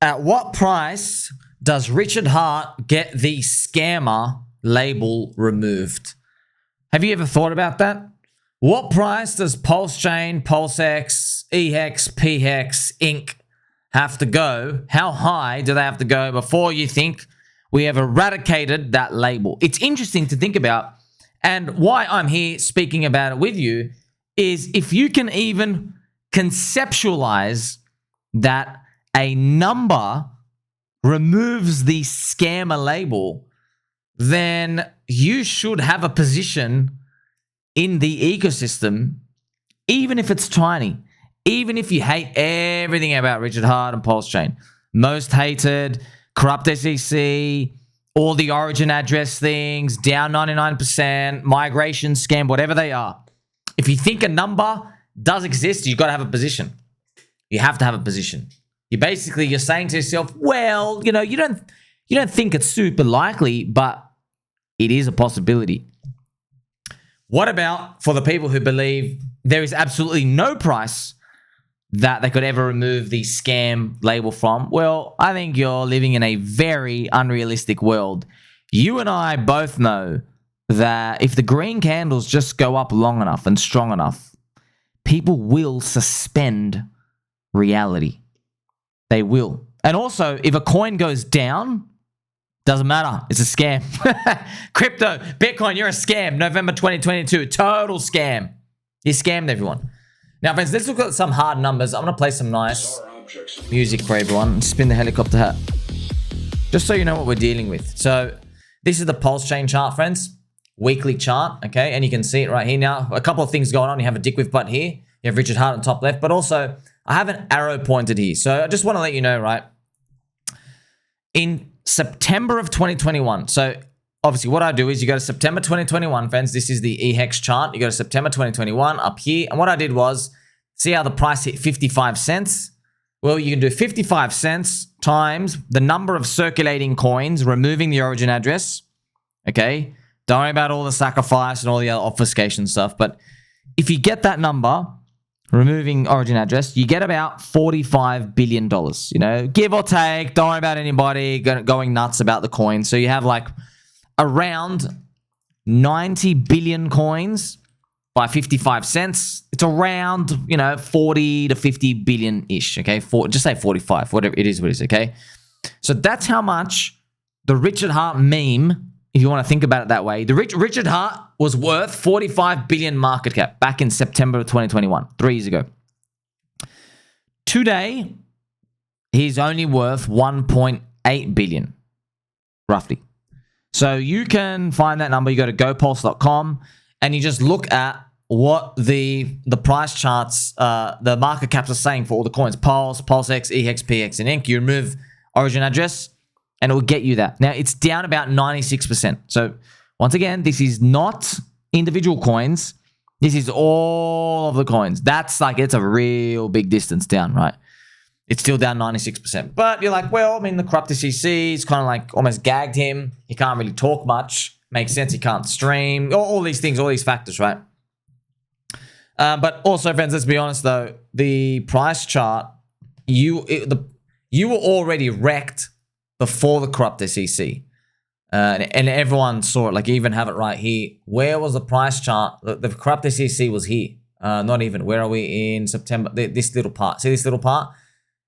At what price does Richard Hart get the scammer label removed? Have you ever thought about that? What price does PulseChain, PulseX, EHEX, PHEX, Inc. have to go? How high do they have to go before you think we have eradicated that label? It's interesting to think about, and why I'm here speaking about it with you is if you can even conceptualize that a number removes the scammer label, then you should have a position in the ecosystem, even if it's tiny, even if you hate everything about Richard Hart and PulseChain. Most hated, corrupt SEC, all the origin address things, down 99%, migration scam, whatever they are. If you think a number does exist, you've got to have a position. You have to have a position. You're saying to yourself, well, you don't think it's super likely, but it is a possibility. What about for the people who believe there is absolutely no price that they could ever remove the scam label from? Well, I think you're living in a very unrealistic world. You and I both know that if the green candles just go up long enough and strong enough, people will suspend reality. They will. And also, if a coin goes down, doesn't matter. It's a scam. Crypto, Bitcoin, you're a scam. November 2022, total scam. You scammed everyone. Now, friends, let's look at some hard numbers. I'm going to play some nice music for everyone and spin the helicopter hat. Just so you know what we're dealing with. So this is the PulseChain chart, friends. Weekly chart, okay? And you can see it right here. Now, a couple of things going on. You have a dick with butt here. You have Richard Hart on top left, but also I have an arrow pointed here. So I just want to let you know, right? In September of 2021, so obviously what I do is you go to September 2021, friends. This is the EHEX chart. You go to September 2021 up here. And what I did was, see how the price hit 55 cents? Well, you can do 55 cents times the number of circulating coins, removing the origin address, okay? Don't worry about all the sacrifice and all the other obfuscation stuff. But if you get that number, removing origin address, you get about $45 billion, give or take. Don't worry about anybody going nuts about the coin. So you have like around 90 billion coins by 55 cents. It's around, 40 to 50 billion-ish, okay? Just say 45, whatever it is, okay? So that's how much the Richard Hart meme, if you want to think about it that way, the Richard Hart was worth 45 billion market cap back in September of 2021, 3 years ago. Today, he's only worth 1.8 billion, roughly. So you can find that number. You go to gopulse.com and you just look at what the price charts, the market caps are saying for all the coins. Pulse, PulseX, EHEX, PX, and Inc. You remove origin address, and it will get you that. Now, it's down about 96%. So, once again, this is not individual coins. This is all of the coins. That's it's a real big distance down, right? It's still down 96%. But you're like, well, the corrupt SEC is kind of almost gagged him. He can't really talk much. Makes sense. He can't stream. All these things, all these factors, right? But also, friends, let's be honest, though. The price chart, you were already wrecked before the corrupt SEC. And everyone saw it. You even have it right here. Where was the price chart? The corrupt SEC was here. Not even. Where are we in September? This little part. See this little part?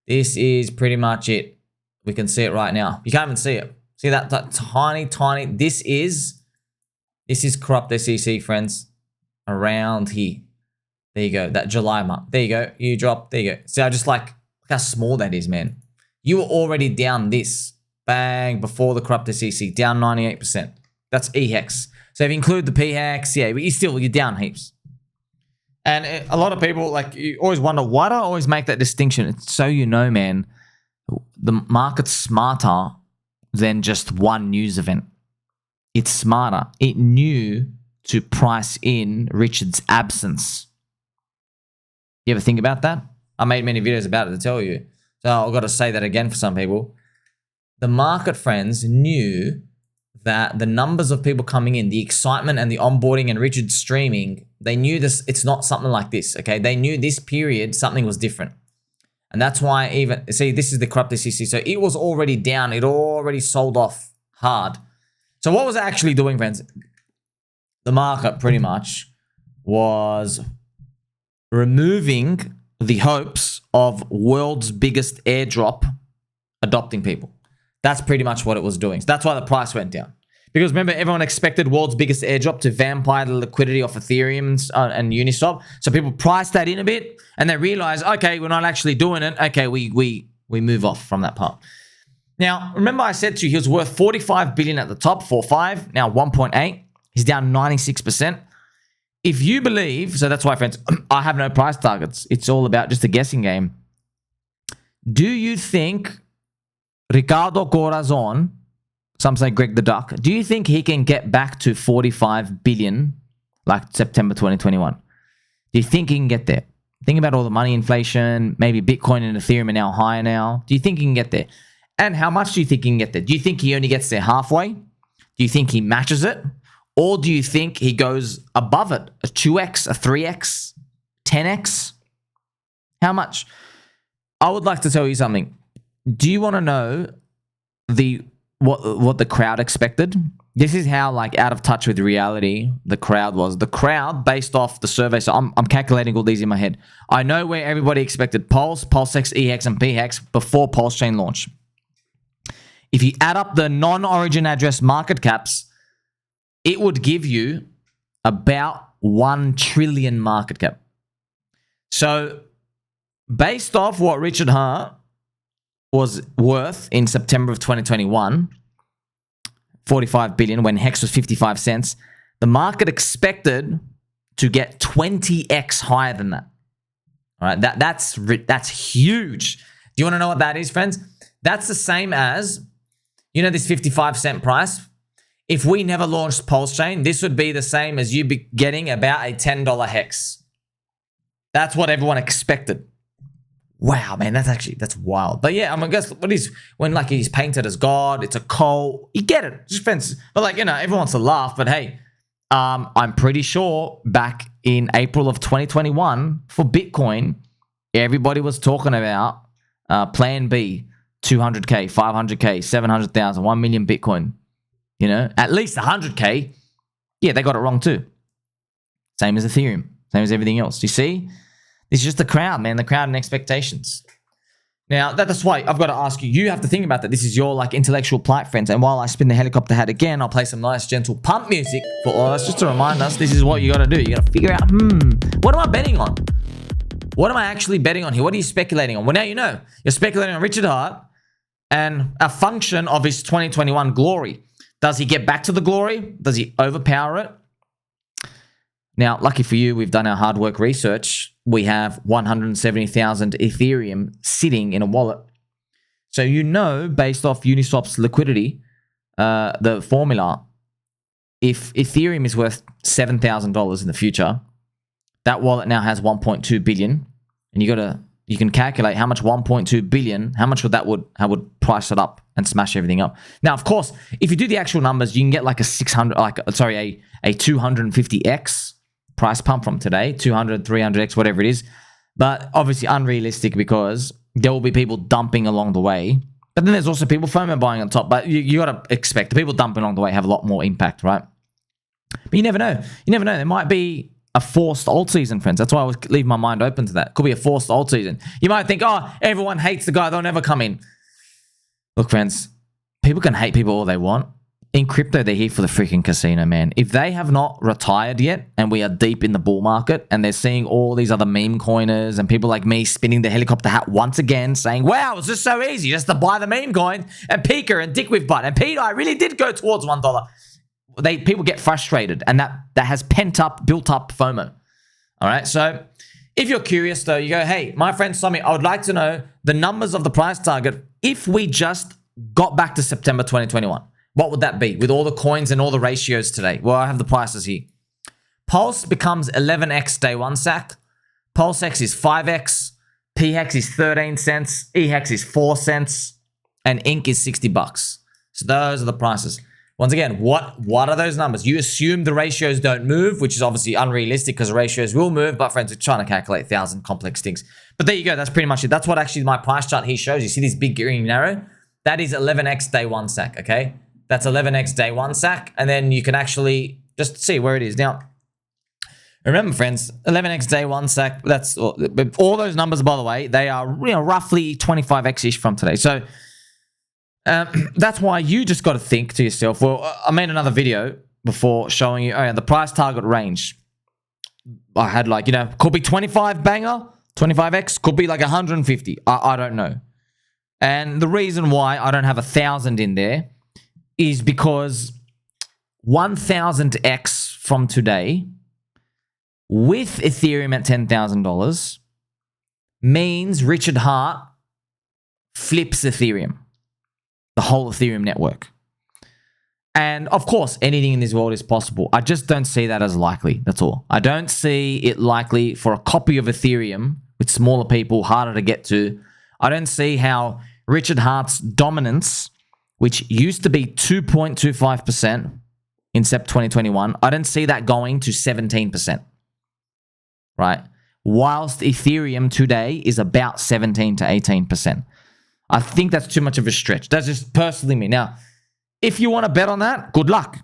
This is pretty much it. We can see it right now. You can't even see it. See that tiny. This is corrupt SEC, friends. Around here. There you go. That July month. There you go. You drop. There you go. See, I just look how small that is, man. You were already down this. Bang, before the corrupt SEC, down 98%. That's EHEX. So if you include the PHEX, yeah, but you're down heaps. And a lot of people, you always wonder, why do I always make that distinction? It's so man, the market's smarter than just one news event. It's smarter. It knew to price in Richard's absence. You ever think about that? I made many videos about it to tell you. So I've got to say that again for some people. The market, friends, knew that the numbers of people coming in, the excitement and the onboarding and Richard streaming, they knew this. It's not something like this, okay? They knew this period, something was different. And that's why even, see, this is the corrupted CC. So it was already down. It already sold off hard. So what was it actually doing, friends? The market pretty much was removing the hopes of world's biggest airdrop adopting people. That's pretty much what it was doing. So that's why the price went down. Because remember, everyone expected world's biggest airdrop to vampire the liquidity of Ethereum and Uniswap. So people priced that in a bit and they realized, okay, we're not actually doing it. Okay, we move off from that part. Now, remember I said to you, he was worth 45 billion at the top, 4.5, now 1.8. He's down 96%. If you believe, so that's why, friends, I have no price targets. It's all about just a guessing game. Do you think Ricardo Corazon, some say Greg the Duck, do you think he can get back to 45 billion like September 2021? Do you think he can get there? Think about all the money inflation, maybe Bitcoin and Ethereum are now higher now. Do you think he can get there? And how much do you think he can get there? Do you think he only gets there halfway? Do you think he matches it? Or do you think he goes above it? A 2x, a 3x, 10x? How much? I would like to tell you something. Do you want to know what the crowd expected? This is how like out of touch with reality the crowd was. The crowd, based off the survey, so I'm calculating all these in my head. I know where everybody expected Pulse, PulseX, EHEX, and PHEX before PulseChain launch. If you add up the non-origin address market caps, it would give you about 1 trillion market cap. So based off what Richard Hart was worth in September of 2021, 45 billion when Hex was 55 cents, the market expected to get 20x higher than that. All right, that's huge. Do you want to know what that is, friends? That's the same as, you know, this 55-cent price. If we never launched PulseChain, this would be the same as you be getting about a $10 Hex. That's what everyone expected. Wow, man, that's wild. But yeah, I mean, guess what is when like he's painted as God, it's a cult. You get it, it's offensive. But like, you know, everyone wants to laugh. But hey, I'm pretty sure back in April of 2021 for Bitcoin, everybody was talking about PlanB, 200K, 500K, 700,000, 1 million Bitcoin. You know, at least 100K. Yeah, they got it wrong too. Same as Ethereum, same as everything else. You see? It's just the crowd, man. The crowd and expectations. Now, that's why I've got to ask you. You have to think about that. This is your like intellectual plight, friends. And while I spin the helicopter hat again, I'll play some nice, gentle pump music for all of us, just to remind us this is what you got to do. You got to figure out, what am I betting on? What am I actually betting on here? What are you speculating on? Well, now you know. You're speculating on Richard Hart and a function of his 2021 glory. Does he get back to the glory? Does he overpower it? Now, lucky for you, we've done our hard work research. We have 170,000 Ethereum sitting in a wallet. So you know, based off Uniswap's liquidity, the formula, if Ethereum is worth $7,000 in the future, that wallet now has 1.2 billion. And you can calculate how much 1.2 billion, how would price it up and smash everything up. Now, of course, if you do the actual numbers, you can get like a 250x price pump from today, 200, 300x, whatever it is. But obviously unrealistic because there will be people dumping along the way. But then there's also people FOMO buying on top. But you got to expect the people dumping along the way have a lot more impact, right? But you never know. You never know. There might be a forced alt season, friends. That's why I always leave my mind open to that. Could be a forced alt season. You might think, oh, everyone hates the guy. They'll never come in. Look, friends, people can hate people all they want. In crypto, they're here for the freaking casino, man. If they have not retired yet and we are deep in the bull market and they're seeing all these other meme coiners and people like me spinning the helicopter hat once again saying, wow, it's just so easy just to buy the meme coin and Pika and Dick with Butt. And Peter, I really did go towards $1. People get frustrated and that has built up FOMO. All right. So if you're curious though, you go, hey, my friend Sommi, I would like to know the numbers of the price target if we just got back to September 2021. What would that be with all the coins and all the ratios today? Well, I have the prices here. Pulse becomes 11x day one sack. PulseX is 5x. PHEX is 13 cents. EHEX is 4 cents. And Inc is $60. So those are the prices. Once again, what are those numbers? You assume the ratios don't move, which is obviously unrealistic because the ratios will move, but friends, we're trying to calculate 1,000 complex things. But there you go. That's pretty much it. That's what actually my price chart here shows. You see this big green arrow? That is 11x day one sack, okay? That's 11x day one sack. And then you can actually just see where it is. Now, remember, friends, 11x day one sack, that's all those numbers, by the way, they are roughly 25x-ish from today. So that's why you just got to think to yourself, well, I made another video before showing you, oh yeah, the price target range. I had like, could be 25 banger, 25x, could be like 150. I don't know. And the reason why I don't have 1,000 in there is because 1,000x from today with Ethereum at $10,000 means Richard Hart flips Ethereum, the whole Ethereum network. And of course, anything in this world is possible. I just don't see that as likely. That's all. I don't see it likely for a copy of Ethereum with smaller people, harder to get to. I don't see how Richard Hart's dominance, which used to be 2.25% in Sept 2021, I don't see that going to 17%. Right? Whilst Ethereum today is about 17 to 18%. I think that's too much of a stretch. That's just personally me. Now, if you want to bet on that, good luck.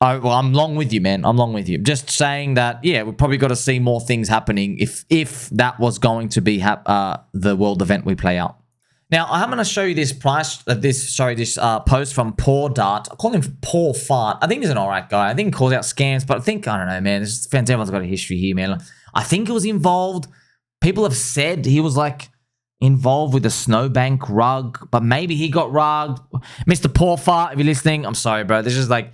I'm long with you, man. I'm long with you. Just saying that, yeah, we've probably got to see more things happening if that was going to be the world event we play out. Now, I'm going to show you this post from Poor Dart. I call him Poor Fart. I think he's an alright guy. I think he calls out scams, but I don't know, man. This fans, everyone's got a history here, man. I think it was involved. People have said he was like involved with the snowbank rug, but maybe he got rugged. Mr. Poor Fart, if you're listening, I'm sorry, bro. There's just like,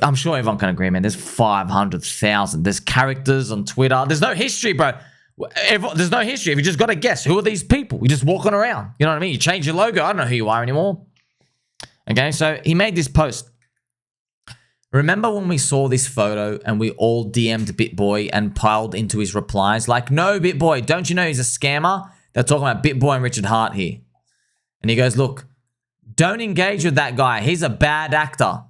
I'm sure everyone can agree, man. There's 500,000. There's characters on Twitter. There's no history, bro. There's no history. If you just got to guess, who are these people? You're just walking around. You know what I mean? You change your logo. I don't know who you are anymore. Okay, so he made this post. Remember when we saw this photo and we all DM'd BitBoy and piled into his replies? Like, no, BitBoy, don't you know he's a scammer? They're talking about BitBoy and Richard Hart here. And he goes, look, don't engage with that guy. He's a bad actor.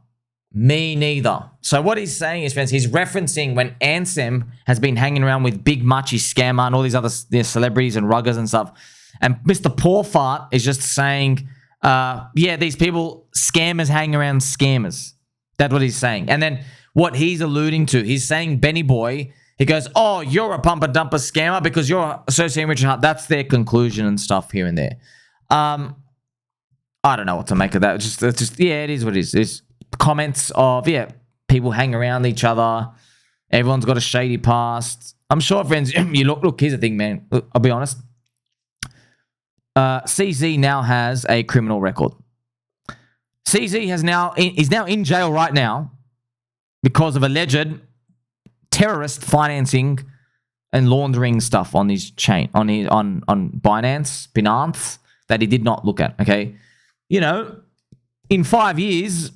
Me neither. So what he's saying is, friends, he's referencing when Ansem has been hanging around with Big Muchy Scammer and all these other celebrities and ruggers and stuff. And Mr. Poor Fart is just saying, yeah, these people, scammers hang around scammers. That's what he's saying. And then what he's alluding to, he's saying Benny Boy, he goes, oh, you're a pumper dumper scammer because you're associating Richard Hart. That's their conclusion and stuff here and there. I don't know what to make of that. It's just yeah, it is what it is. It's comments of, yeah, people hang around each other. Everyone's got a shady past. I'm sure, friends, you look, here's the thing, man. Look, I'll be honest. CZ now has a criminal record. CZ is now in jail right now because of alleged terrorist financing and laundering stuff on his chain, on Binance that he did not look at, okay? In 5 years,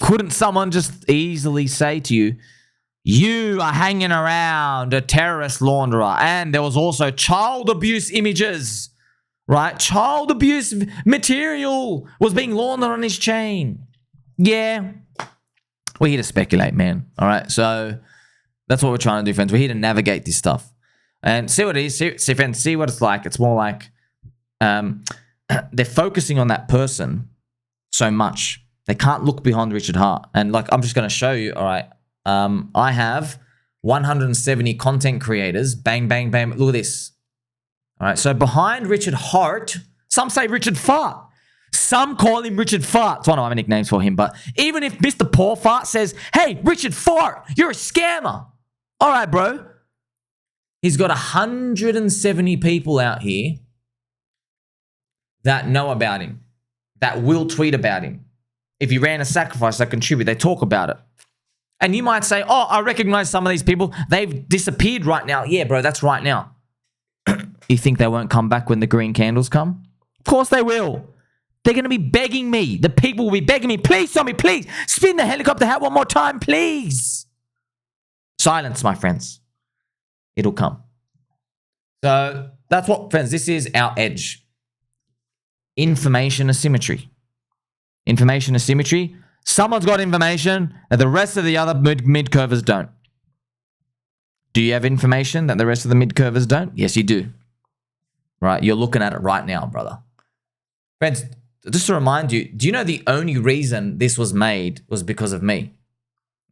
couldn't someone just easily say to you, you are hanging around a terrorist launderer, and there was also child abuse images, right? Child abuse material was being laundered on his chain. Yeah. We're here to speculate, man. All right. So that's what we're trying to do, friends. We're here to navigate this stuff and see what it is. See, friends, see what it's like. It's more like they're focusing on that person so much. They can't look behind Richard Hart. And like, I'm just going to show you. All right. I have 170 content creators. Bang, bang, bang. Look at this. All right, so behind Richard Hart, some say Richard Fart. Some call him Richard Fart. It's one of my nicknames for him. But even if Mr. Poor Fart says, hey, Richard Fart, you're a scammer. All right, bro. He's got 170 people out here that know about him, that will tweet about him. If he ran a sacrifice, they contribute. They talk about it. And you might say, oh, I recognize some of these people. They've disappeared right now. Yeah, bro, that's right now. You think they won't come back when the green candles come? Of course they will. They're going to be begging me. The people will be begging me, please, Sommi, please, spin the helicopter hat one more time, please. Silence, my friends. It'll come. So that's what, friends, this is our edge. Information asymmetry. Information asymmetry. Someone's got information that the rest of the other mid-curvers don't. Do you have information that the rest of the mid-curvers don't? Yes, you do. Right? You're looking at it right now, brother. Friends, just to remind you, do you know the only reason this was made was because of me?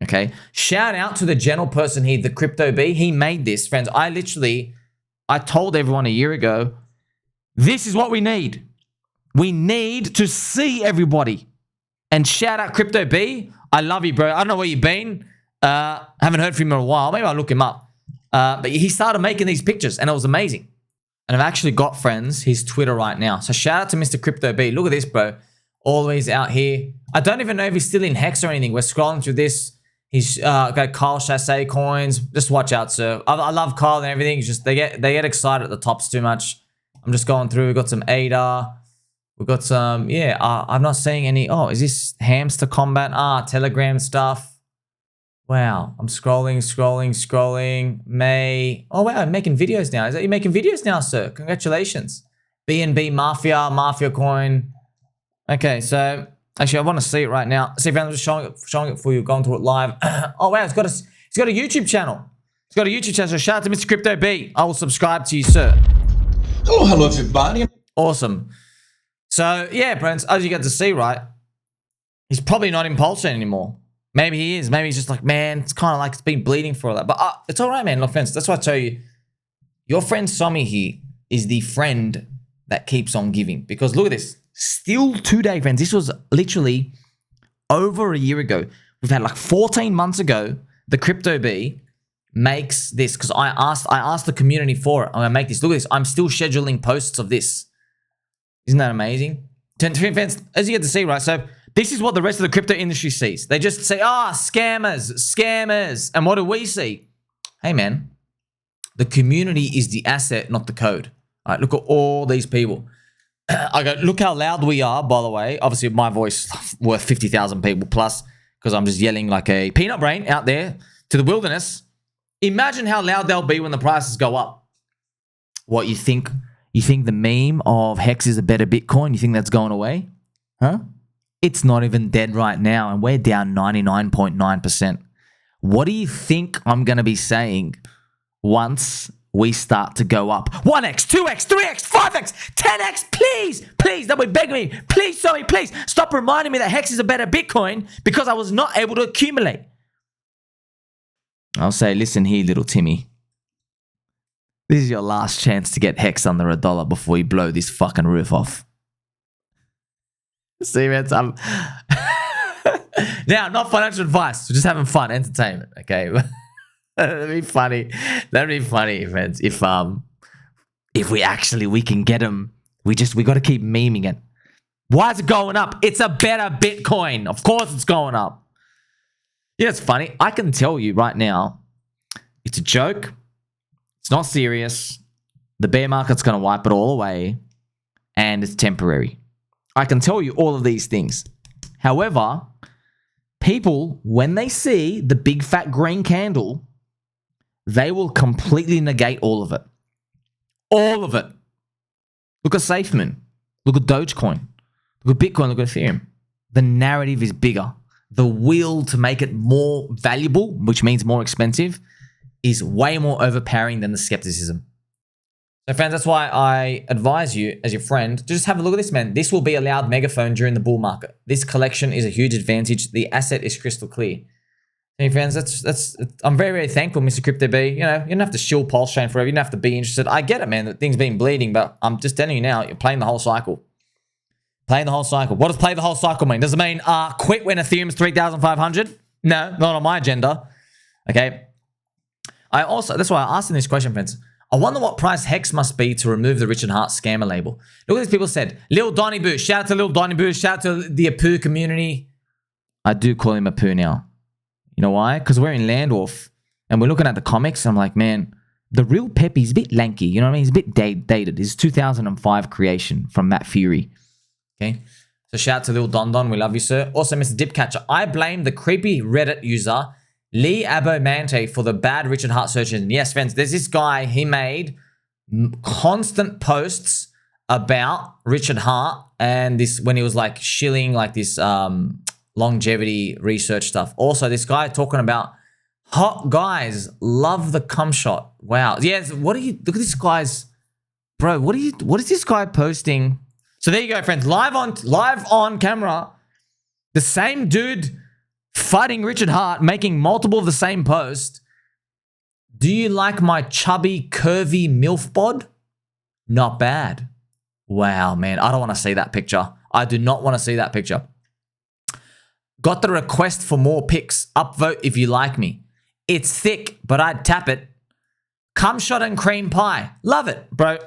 Okay? Shout out to the general person here, the Crypto B. He made this. Friends, I told everyone a year ago, this is what we need. We need to see everybody. And shout out Crypto B. I love you, bro. I don't know where you've been. Haven't heard from him in a while. Maybe I'll look him up. But he started making these pictures, and it was amazing. And I've actually got, friends, his Twitter right now. So shout out to Mr. Crypto B. Look at this, bro. Always out here. I don't even know if he's still in Hex or anything. We're scrolling through this. He's got Kyle Chassé coins. Just watch out, sir. I love Kyle and everything. It's just they get excited at the tops too much. I'm just going through. We've got some ADA. We've got some, yeah, I'm not seeing any. Oh, is this Hamster Combat? Telegram stuff. Wow, I'm scrolling. May. Oh, wow, I'm making videos now. Is that you making videos now, sir? Congratulations. BNB Mafia coin. Okay, so actually, I want to see it right now. See if I'm just showing it for you, going through it live. Oh, wow, it's got a YouTube channel. It's got a YouTube channel, so shout out to Mr. Crypto B. I will subscribe to you, sir. Hello, everybody. Awesome. So, yeah, friends, as you get to see, right, he's probably not in PulseChain anymore. Maybe he is. Maybe he's just like, man, it's kind of like it's been bleeding for all that. But it's all right, man. No offense. That's why I tell you, your friend Sommi here is the friend that keeps on giving. Because look at this. Still today, friends. This was literally over a year ago. We've had like 14 months ago, the Crypto B makes this. Because I asked the community for it. I'm going to make this. Look at this. I'm still scheduling posts of this. Isn't that amazing? Friends, as you get to see, right? So this is what the rest of the crypto industry sees. They just say, scammers. And what do we see? Hey, man, the community is the asset, not the code. All right, look at all these people. I go, look how loud we are, by the way. Obviously, my voice worth 50,000 people plus because I'm just yelling like a peanut brain out there to the wilderness. Imagine how loud they'll be when the prices go up. What, you think? You think the meme of Hex is a better Bitcoin? You think that's going away? Huh? It's not even dead right now, and we're down 99.9%. What do you think I'm going to be saying once we start to go up? 1x, 2x, 3x, 5x, 10x, please, please, don't be begging me. Please, sorry, please, stop reminding me that Hex is a better Bitcoin because I was not able to accumulate. I'll say, listen here, little Timmy. This is your last chance to get Hex under $1 before you blow this fucking roof off. See, man, now, not financial advice. We're just having fun, entertainment, okay? That'd be funny. That'd be funny, friends. If we can get them, we got to keep memeing it. Why is it going up? It's a better Bitcoin. Of course it's going up. Yeah, it's funny. I can tell you right now, it's a joke. It's not serious. The bear market's going to wipe it all away. And it's temporary. I can tell you all of these things. However, people, when they see the big fat green candle, they will completely negate all of it. All of it. Look at SafeMoon. Look at Dogecoin. Look at Bitcoin. Look at Ethereum. The narrative is bigger. The will to make it more valuable, which means more expensive, is way more overpowering than the skepticism. So friends, that's why I advise you as your friend to just have a look at this, man. This will be a loud megaphone during the bull market. This collection is a huge advantage. The asset is crystal clear. Hey friends, I'm very, very thankful, Mr. Crypto B. You know, you don't have to shill PulseChain forever. You don't have to be interested. I get it, man, that things been bleeding, but I'm just telling you now, you're playing the whole cycle. Playing the whole cycle. What does play the whole cycle mean? Does it mean quit when Ethereum's 3,500? No, not on my agenda. Okay. That's why I asked in this question, friends. I wonder what price Hex must be to remove the Richard Hart scammer label. Look at these people said. Lil Donny Boo. Shout out to Lil Donny Boo. Shout out to the Apu community. I do call him Apu now. You know why? Because we're in Landorf and we're looking at the comics. And I'm like, man, the real Peppy's a bit lanky. You know what I mean? He's a bit dated. It's 2005 creation from Matt Fury. Okay. So shout out to Lil Don Don. We love you, sir. Also, Mr. Dipcatcher. I blame the creepy Reddit user Lee Abomante for the bad Richard Hart search engine. Yes, friends, there's this guy, he made constant posts about Richard Hart and this when he was like shilling like this longevity research stuff. Also, this guy talking about hot guys love the cum shot. Wow. Yes. What are you? Look at this guy's, bro. What is this guy posting? So there you go, friends. Live on camera. The same dude fighting Richard Hart, making multiple of the same post. Do you like my chubby, curvy MILF bod? Not bad. Wow, man. I don't want to see that picture. I do not want to see that picture. Got the request for more pics. Upvote if you like me. It's thick, but I'd tap it. Cum shot and cream pie. Love it, bro.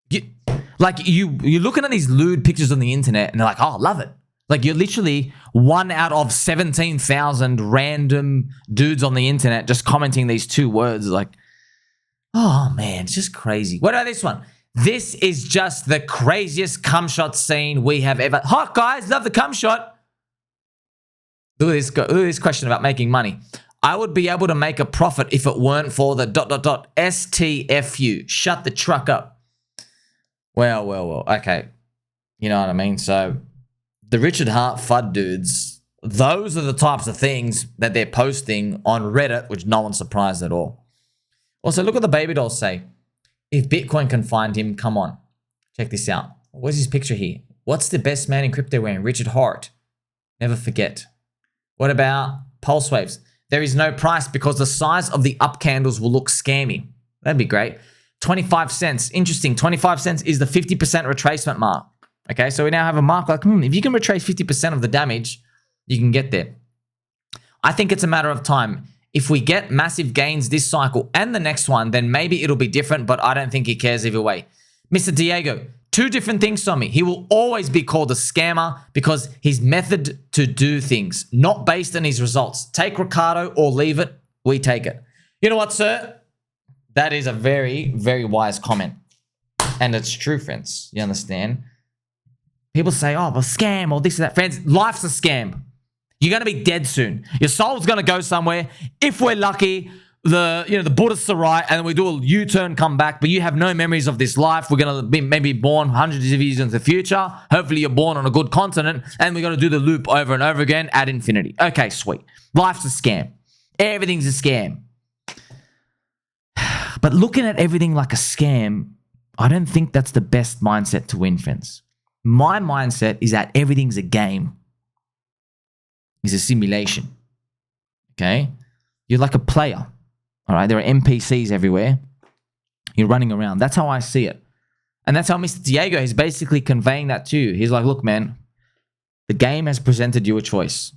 You're looking at these lewd pictures on the internet and they're like, oh, love it. Like, you're literally one out of 17,000 random dudes on the internet just commenting these two words. Like, oh, man, it's just crazy. What about this one? This is just the craziest cum shot scene we have ever. Hot guys, love the cum shot. Look at this question about making money. I would be able to make a profit if it weren't for the ... STFU. Shut the truck up. Well. Okay. You know what I mean? So the Richard Hart FUD dudes, those are the types of things that they're posting on Reddit, which no one's surprised at all. Also, look what the baby dolls say. If Bitcoin can find him, come on. Check this out. Where's his picture here? What's the best man in crypto wearing? Richard Hart. Never forget. What about pulse waves? There is no price because the size of the up candles will look scammy. That'd be great. 25 cents. Interesting. 25 cents is the 50% retracement mark. Okay, so we now have a mark like, if you can retrace 50% of the damage, you can get there. I think it's a matter of time. If we get massive gains this cycle and the next one, then maybe it'll be different, but I don't think he cares either way. Mr. Diego, two different things, Sommi. He will always be called a scammer because his method to do things, not based on his results. Take Ricardo or leave it. We take it. You know what, sir? That is a very, very wise comment. And it's true, friends. You understand? People say, oh, well, scam or this or that. Friends, life's a scam. You're going to be dead soon. Your soul's going to go somewhere. If we're lucky, the Buddhists are right, and we do a U-turn, come back, but you have no memories of this life. We're going to be maybe born hundreds of years into the future. Hopefully you're born on a good continent, and we're going to do the loop over and over again ad infinity. Okay, sweet. Life's a scam. Everything's a scam. But looking at everything like a scam, I don't think that's the best mindset to win, friends. My mindset is that everything's a game. It's a simulation. Okay? You're like a player. All right? There are NPCs everywhere. You're running around. That's how I see it. And that's how Mr. Diego is basically conveying that to you. He's like, look, man, the game has presented you a choice.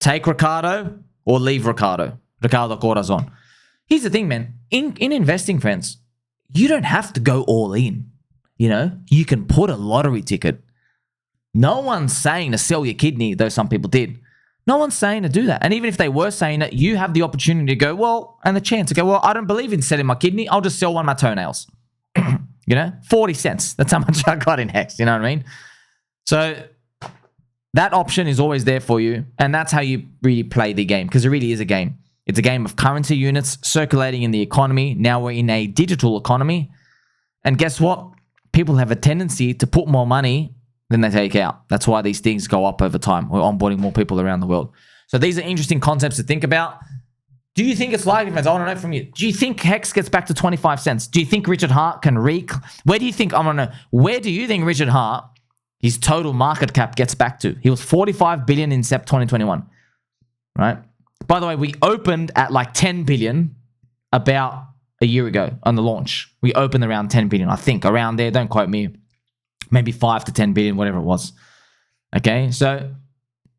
Take Ricardo or leave Ricardo. Ricardo Corazon. Here's the thing, man. In investing, friends, you don't have to go all in. You know, you can put a lottery ticket. No one's saying to sell your kidney, though some people did. No one's saying to do that. And even if they were saying it, you have the opportunity to go, well, and the chance to go, well, I don't believe in selling my kidney. I'll just sell one of my toenails. 40 cents. That's how much I got in Hex. You know what I mean? So that option is always there for you. And that's how you really play the game, because it really is a game. It's a game of currency units circulating in the economy. Now we're in a digital economy. And guess what? People have a tendency to put more money than they take out. That's why these things go up over time. We're onboarding more people around the world. So these are interesting concepts to think about. Do you think it's likely, friends? I want to know from you. Do you think Hex gets back to 25 cents? Do you think Richard Hart can where do you think Richard Hart, his total market cap gets back to? He was 45 billion in Sep 2021, right? By the way, we opened at like 10 billion about a year ago on the launch. We opened around 10 billion, I think, around there. Don't quote me. Maybe 5 to 10 billion, whatever it was. Okay, so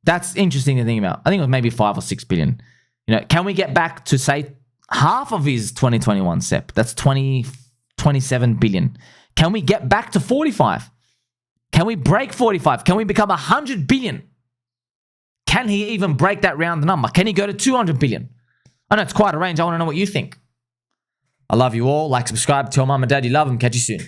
that's interesting to think about. I think it was maybe 5 or 6 billion. You know, can we get back to, say, half of his 2021 SEP? That's 27 billion. Can we get back to 45? Can we break 45? Can we become 100 billion? Can he even break that round number? Can he go to 200 billion? I know it's quite a range. I want to know what you think. I love you all. Like, subscribe, tell mum and dad you love them. Catch you soon.